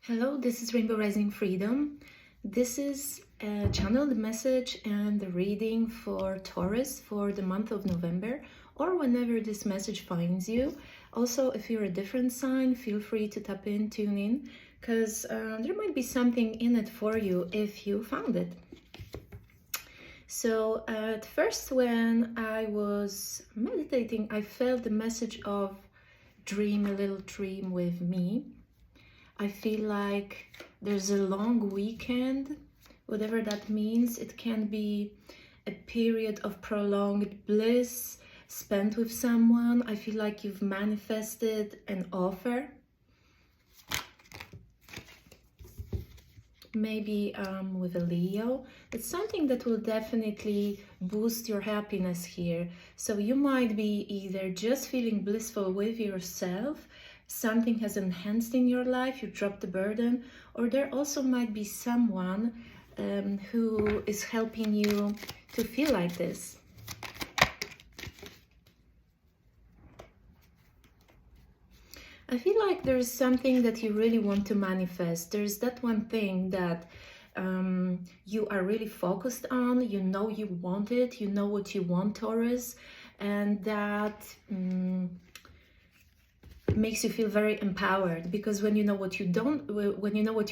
Hello, this is Rainbow Rising Freedom. This is a channeled message and the reading for Taurus for the month of November, or whenever this message finds you. Also, if you're a different sign, feel free to tap in, tune in, because there might be something in it for you if you found it. So at first, when I was meditating, I felt the message of dream a little dream with me. I feel like there's a long weekend, whatever that means. It can be a period of prolonged bliss spent with someone. I feel like you've manifested an offer. Maybe with a Leo. It's something that will definitely boost your happiness here. So you might be either just feeling blissful with yourself, something has enhanced in your life, you dropped the burden, or there also might be someone who is helping you to feel like this. I feel like there's something that you really want to manifest. There's that one thing that you are really focused on. You know you want it. You know what you want, Taurus. And that makes you feel very empowered, because when you know what you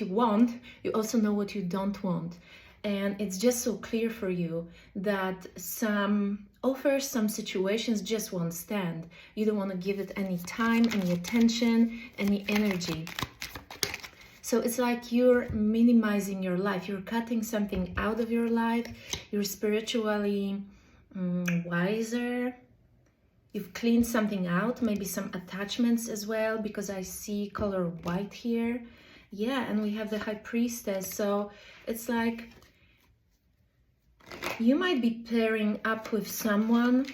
want, you also know what you don't want. And it's just so clear for you that some offers, some situations just won't stand. You don't want to give it any time, any attention, any energy. So it's like you're minimizing your life. You're cutting something out of your life. You're spiritually wiser. You've cleaned something out, maybe some attachments as well, because I see color white here. Yeah, and we have the High Priestess. So it's like you might be pairing up with someone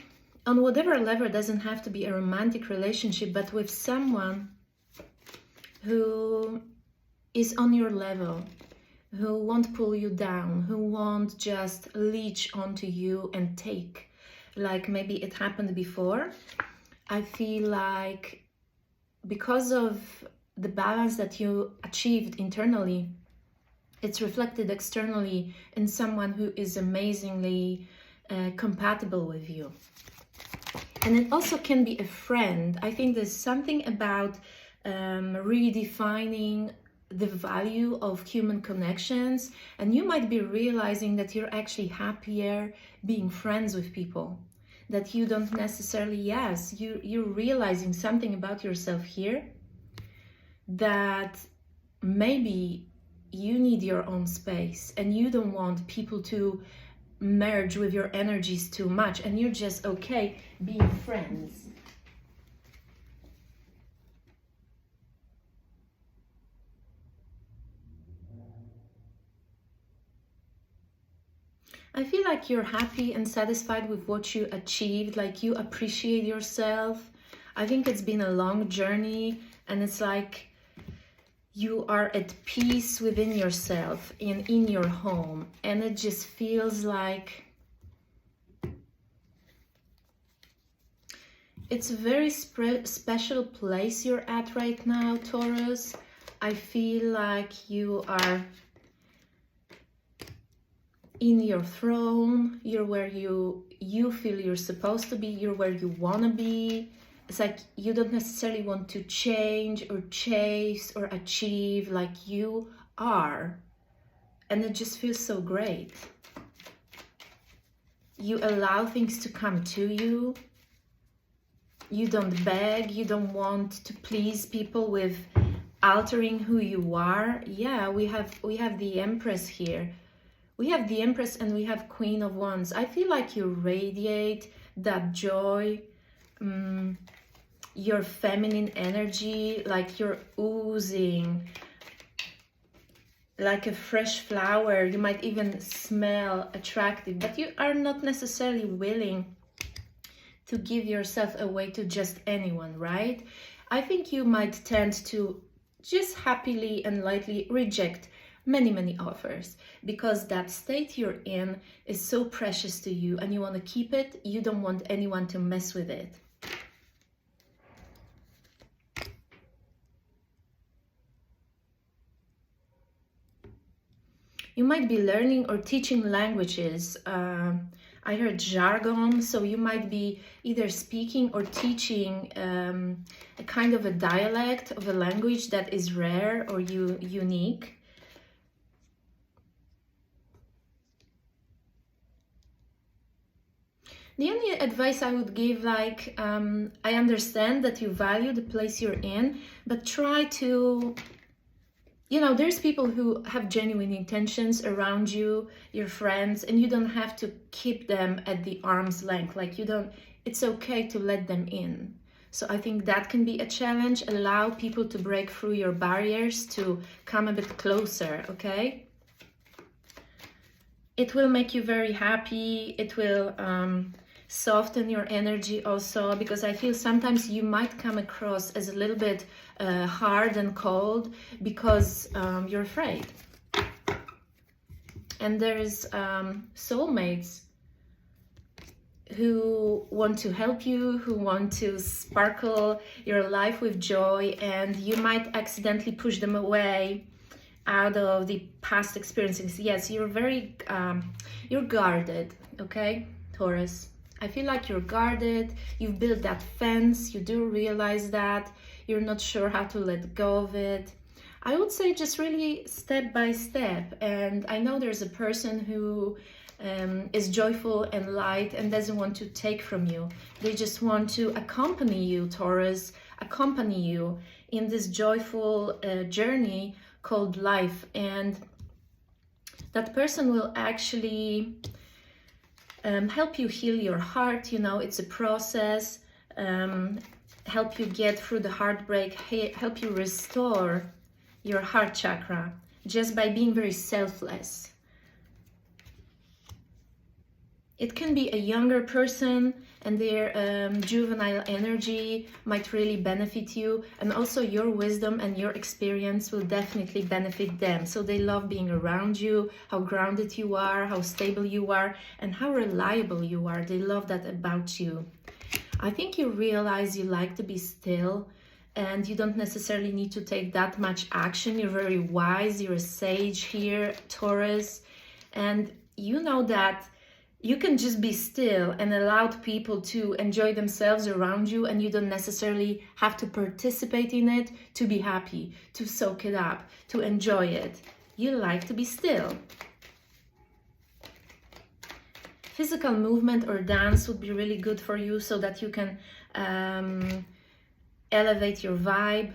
on whatever level. It doesn't have to be a romantic relationship, but with someone who is on your level, who won't pull you down, who won't just leech onto you and take. Like maybe it happened before. I feel like because of the balance that you achieved internally, it's reflected externally in someone who is amazingly compatible with you. And it also can be a friend. I think there's something about redefining the value of human connections, and you might be realizing that you're actually happier being friends with people, that you don't necessarily, you're realizing something about yourself here, that maybe you need your own space and you don't want people to merge with your energies too much, and you're just okay being friends. I feel like you're happy and satisfied with what you achieved, like you appreciate yourself. I think it's been a long journey, and it's like you are at peace within yourself and in your home, and it just feels like it's a very special place you're at right now, Taurus. I feel like you are in your throne. You're where you feel you're supposed to be. You're where you want to be. It's like you don't necessarily want to change or chase or achieve, like you are. And it just feels so great. You allow things to come to you. You don't beg. You don't want to please people with altering who you are. Yeah, we have the Empress here. We have the Empress and we have Queen of Wands. I feel like you radiate that joy, your feminine energy, like you're oozing like a fresh flower. You might even smell attractive, but you are not necessarily willing to give yourself away to just anyone, right? I think you might tend to just happily and lightly reject many offers, because that state you're in is so precious to you and you want to keep it. You don't want anyone to mess with it. You might be learning or teaching languages. I heard jargon, so you might be either speaking or teaching a kind of a dialect of a language that is rare or unique. The only advice I would give, like, I understand that you value the place you're in, but try to, you know, there's people who have genuine intentions around you, your friends, and you don't have to keep them at the arm's length. Like, it's okay to let them in. So I think that can be a challenge. Allow people to break through your barriers, to come a bit closer, okay? It will make you very happy. It will soften your energy also, because I feel sometimes you might come across as a little bit hard and cold because you're afraid. And there's soulmates who want to help you, who want to sparkle your life with joy, and you might accidentally push them away out of the past experiences. Yes, you're very, you're guarded, okay, Taurus? I feel like you're guarded, you've built that fence, you do realize that, you're not sure how to let go of it. I would say just really step by step. And I know there's a person who is joyful and light and doesn't want to take from you. They just want to accompany you, Taurus, accompany you in this joyful journey called life. And that person will actually help you heal your heart. You know, it's a process. Help you get through the heartbreak, help you restore your heart chakra just by being very selfless. It can be a younger person, and their juvenile energy might really benefit you, and also your wisdom and your experience will definitely benefit them. So they love being around you, how grounded you are, how stable you are, and how reliable you are. They love that about you. I think you realize you like to be still, and you don't necessarily need to take that much action. You're very wise, you're a sage here, Taurus, and you know that you can just be still and allow people to enjoy themselves around you, and you don't necessarily have to participate in it to be happy, to soak it up, to enjoy it. You like to be still. Physical movement or dance would be really good for you so that you can elevate your vibe.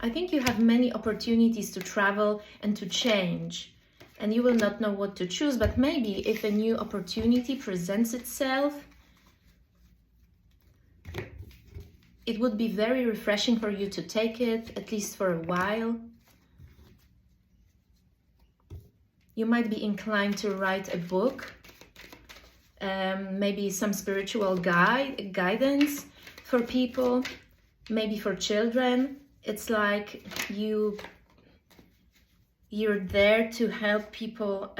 I think you have many opportunities to travel and to change, and you will not know what to choose, but maybe if a new opportunity presents itself, it would be very refreshing for you to take it, at least for a while. You might be inclined to write a book, maybe some spiritual guidance for people, maybe for children. It's like you're there to help people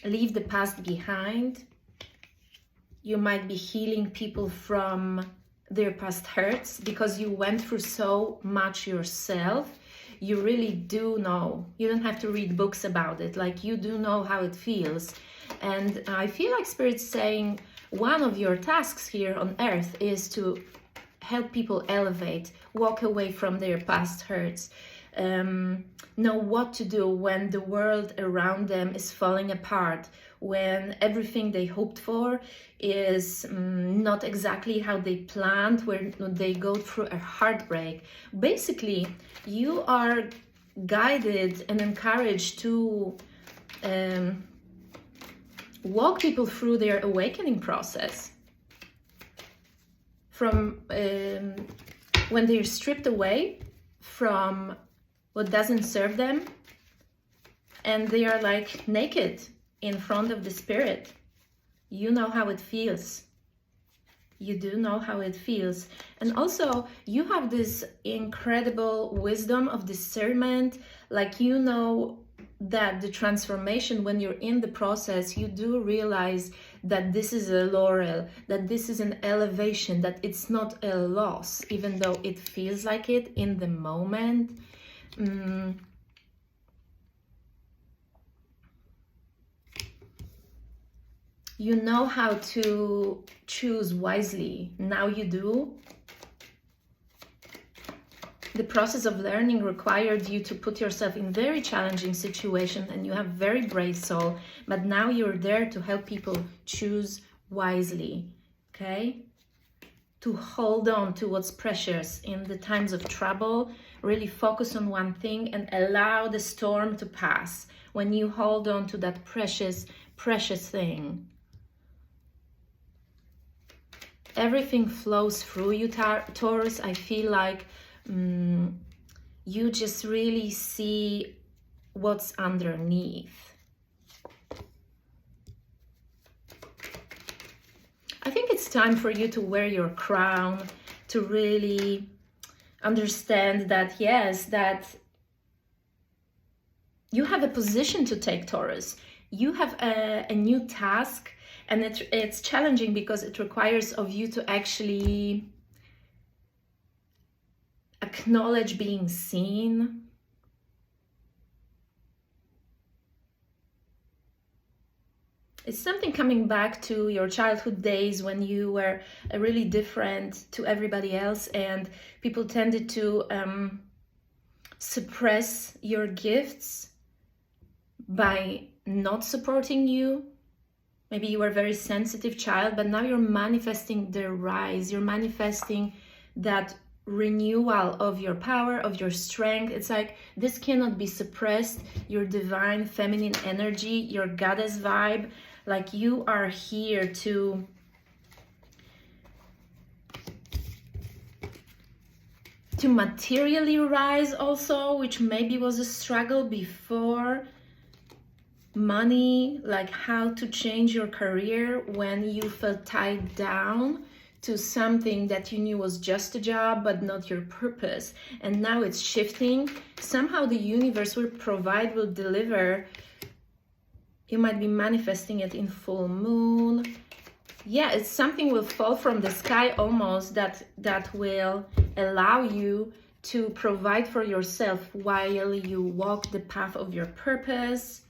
leave the past behind. You might be healing people from their past hurts because you went through so much yourself. You really do know. You don't have to read books about it. Like, you do know how it feels. And I feel like Spirit's saying one of your tasks here on Earth is to help people elevate, walk away from their past hurts, know what to do when the world around them is falling apart, when everything they hoped for is not exactly how they planned, when they go through a heartbreak. Basically, you are guided and encouraged to walk people through their awakening process. From when they're stripped away from what doesn't serve them, and they are like naked in front of the Spirit. You know how it feels. You do know how it feels. And also, you have this incredible wisdom of discernment. Like, you know that the transformation, when you're in the process, you do realize that this is a laurel, that this is an elevation, that it's not a loss, even though it feels like it in the moment. You know how to choose wisely. Now you do. The process of learning required you to put yourself in very challenging situations, and you have very brave soul, but now you're there to help people choose wisely, okay? To hold on to what's precious in the times of trouble, really focus on one thing and allow the storm to pass when you hold on to that precious, precious thing. Everything flows through you, Taurus. I feel like you just really see what's underneath. I think it's time for you to wear your crown, to really understand that, yes, that you have a position to take, Taurus. You have a new task, and it's challenging because it requires of you to actually acknowledge being seen. It's something coming back to your childhood days when you were really different to everybody else, and people tended to suppress your gifts by not supporting you. Maybe you were a very sensitive child, but now you're manifesting the rise. You're manifesting that renewal of your power, of your strength. It's like this cannot be suppressed. Your divine feminine energy, your goddess vibe, like you are here to materially rise also, which maybe was a struggle before. Money, like how to change your career when you felt tied down to something that you knew was just a job but not your purpose, and now it's shifting. Somehow the universe will provide, will deliver. You might be manifesting it in full moon. Yeah, it's something will fall from the sky almost that will allow you to provide for yourself while you walk the path of your purpose.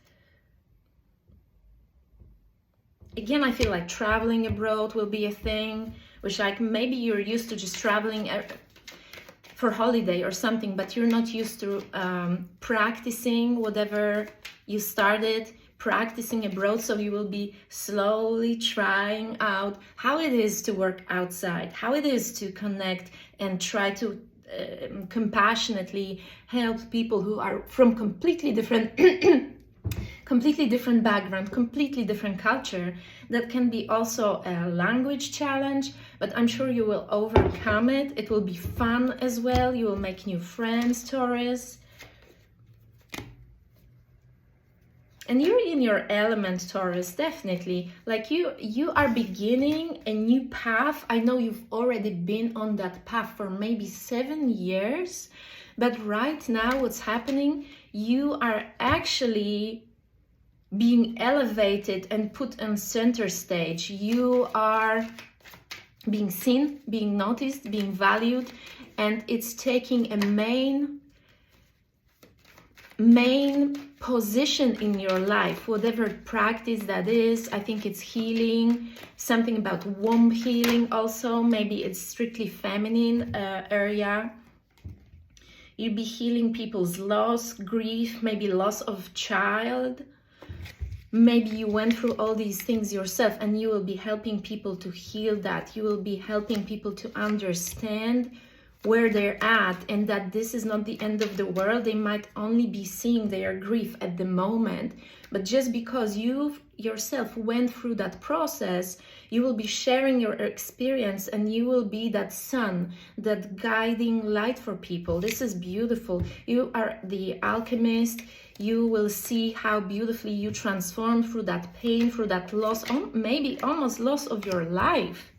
Again, I feel like traveling abroad will be a thing, which like maybe you're used to just traveling for holiday or something, but you're not used to practicing whatever you started, practicing abroad. So you will be slowly trying out how it is to work outside, how it is to connect and try to compassionately help people who are from completely different completely different background, completely different culture. That can be also a language challenge, but I'm sure you will overcome it. It will be fun as well. You will make new friends, Taurus. And you're in your element, Taurus, definitely. Like you are beginning a new path. I know you've already been on that path for maybe 7 years, but right now what's happening, you are actually being elevated and put on center stage. You are being seen, being noticed, being valued, and it's taking a main position in your life, whatever practice that is. I think it's healing, something about womb healing also. Maybe it's strictly feminine area. You'll be healing people's loss, grief, maybe loss of child. Maybe you went through all these things yourself, and you will be helping people to heal that. You will be helping people to understand where they're at, and that this is not the end of the world. They might only be seeing their grief at the moment, but just because you yourself went through that process, you will be sharing your experience, and you will be that sun, that guiding light for people. This is beautiful. You are the alchemist. You will see how beautifully you transform through that pain, through that loss, maybe almost loss of your life.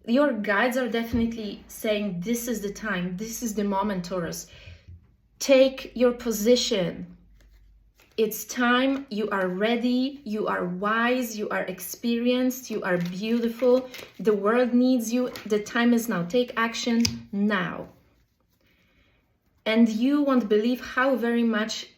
Your guides are definitely saying, this is the time, this is the moment, Taurus. Take your position. It's time. You are ready. You are wise. You are experienced. You are beautiful. The world needs you. The time is now. Take action now. And you won't believe how very much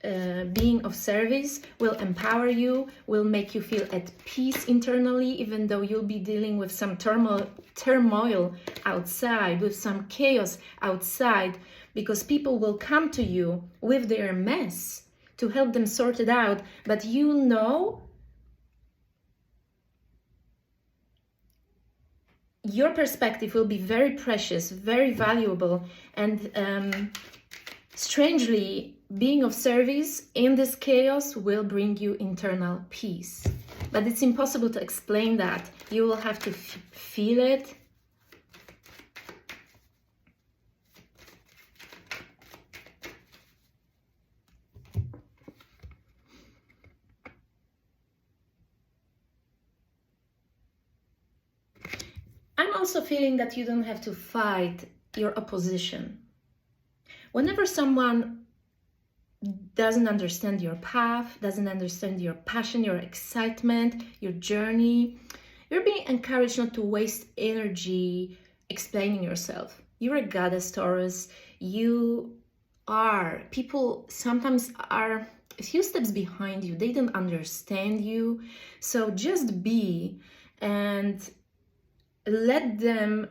being of service will empower you, will make you feel at peace internally, even though you'll be dealing with some turmoil outside, with some chaos outside, because people will come to you with their mess to help them sort it out. But you know, your perspective will be very precious, very valuable, and strangely, being of service in this chaos will bring you internal peace. But it's impossible to explain that. You will have to feel it. I'm also feeling that you don't have to fight your opposition. Whenever someone doesn't understand your path, doesn't understand your passion, your excitement, your journey, you're being encouraged not to waste energy explaining yourself. You're a goddess, Taurus. People sometimes are a few steps behind you. They don't understand you. So just be and let them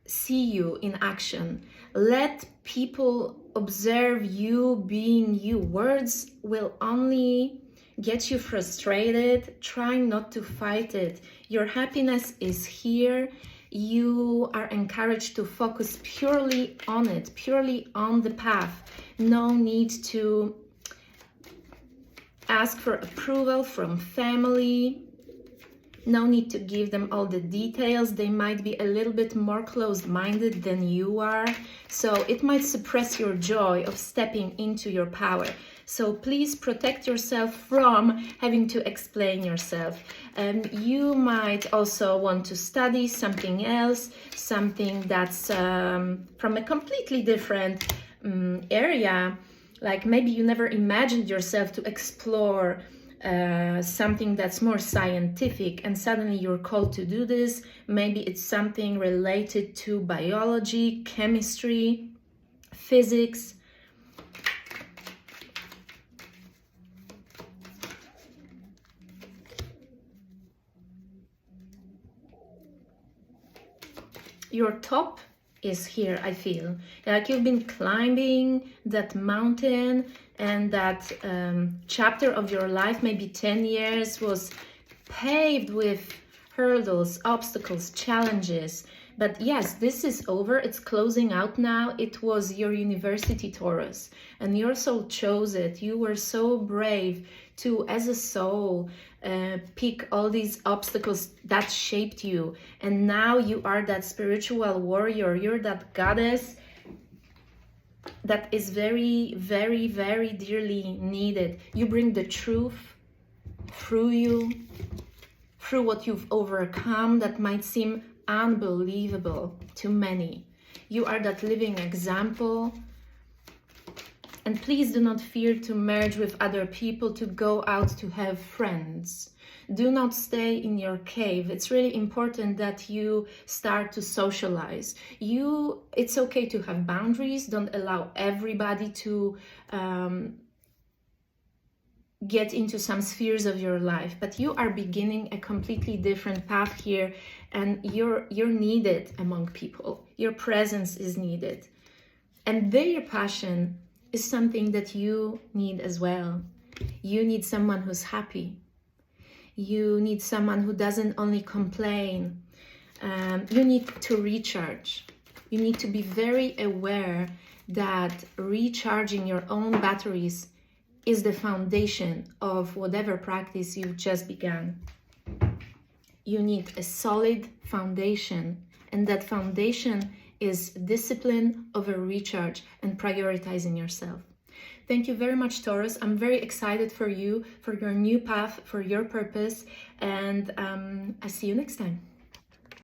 see you in action. Let people observe you being you. Words will only get you frustrated. Try not to fight it. Your happiness is here. You are encouraged to focus purely on it, purely on the path. No need to ask for approval from family. No need to give them all the details. They might be a little bit more closed-minded than you are. So it might suppress your joy of stepping into your power. So please protect yourself from having to explain yourself. You might also want to study something else, something that's from a completely different area. Like maybe you never imagined yourself to explore something that's more scientific, and suddenly you're called to do this. Maybe it's something related to biology, chemistry, physics. Your top is here, I feel. Like you've been climbing that mountain, and that chapter of your life, maybe 10 years, was paved with hurdles, obstacles, challenges. But yes, this is over. It's closing out now. It was your university, Taurus, and your soul chose it. You were so brave to, as a soul, pick all these obstacles that shaped you. And now you are that spiritual warrior. You're that goddess that is very, very, very dearly needed. You bring the truth through you, through what you've overcome that might seem unbelievable to many. You are that living example. And please do not fear to merge with other people, to go out to have friends. Do not stay in your cave. It's really important that you start to socialize. It's okay to have boundaries. Don't allow everybody to get into some spheres of your life, but you are beginning a completely different path here, and you're needed among people. Your presence is needed, and their passion is something that you need as well. You need someone who's happy. You need someone who doesn't only complain. You need to recharge. You need to be very aware that recharging your own batteries is the foundation of whatever practice you've just begun. You need a solid foundation, and that foundation is discipline over recharge and prioritizing yourself. Thank you very much, Taurus. I'm very excited for you, for your new path, for your purpose, and I see you next time.